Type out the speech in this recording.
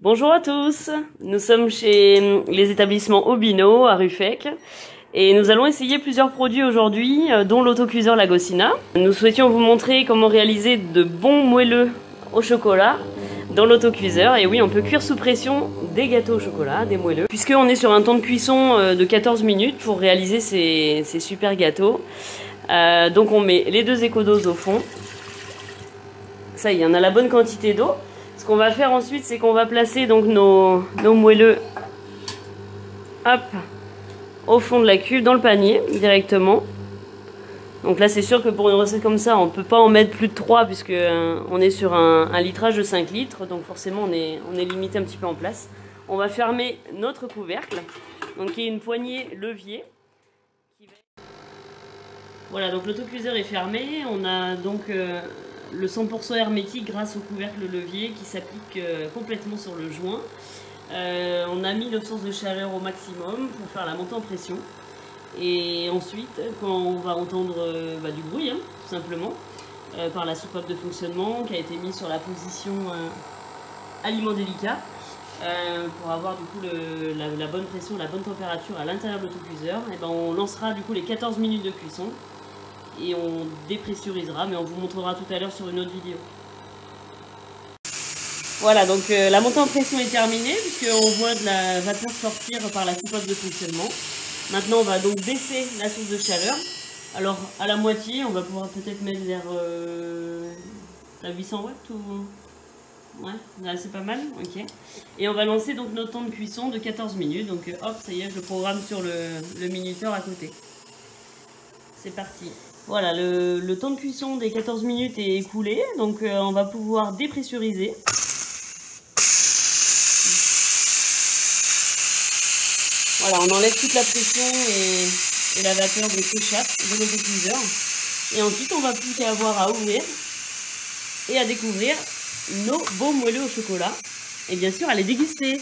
Bonjour à tous, nous sommes chez les établissements Obino à Ruffec et nous allons essayer plusieurs produits aujourd'hui, dont l'autocuiseur Lagostina. Nous souhaitions vous montrer comment réaliser de bons moelleux au chocolat dans l'autocuiseur. Et oui, on peut cuire sous pression des gâteaux au chocolat, des moelleux, puisqu'on est sur un temps de cuisson de 14 minutes pour réaliser ces super gâteaux. Donc on met les 2 écodoses au fond. Ça y est, on a la bonne quantité d'eau. Ce qu'on va faire ensuite, c'est qu'on va placer donc nos moelleux, hop, au fond de la cuve, dans le panier directement. Donc là, c'est sûr que pour une recette comme ça, on ne peut pas en mettre plus de 3 puisque on est sur un litrage de 5 litres. Donc forcément, on est limité un petit peu en place. On va fermer notre couvercle, donc qui est une poignée levier. Voilà, donc l'autocuiseur est fermé. On a donc le 100% hermétique grâce au couvercle levier qui s'applique complètement sur le joint. On a mis notre source de chaleur au maximum pour faire la montée en pression. Et ensuite, quand on va entendre du bruit, hein, tout simplement, par la soupape de fonctionnement qui a été mise sur la position aliment délicat, pour avoir du coup la bonne pression, la bonne température à l'intérieur de l'autocuiseur, et ben on lancera du coup les 14 minutes de cuisson. Et on dépressurisera, mais on vous montrera tout à l'heure sur une autre vidéo. Voilà, donc la montée en pression est terminée, puisqu'on voit de la vapeur sortir par la soupape de fonctionnement. Maintenant, on va donc baisser la source de chaleur. Alors, à la moitié, on va pouvoir peut-être mettre vers la 800 watts ou... Ouais, là c'est pas mal, ok. Et on va lancer donc notre temps de cuisson de 14 minutes. Donc hop, ça y est, je le programme sur le minuteur à côté. C'est parti. Voilà, le temps de cuisson des 14 minutes est écoulé, donc on va pouvoir dépressuriser. Voilà, on enlève toute la pression et la vapeur s'échappe de l'autocuiseur. Et ensuite, on va plus qu'à avoir à ouvrir et à découvrir nos beaux moelleux au chocolat. Et bien sûr, à les déguster.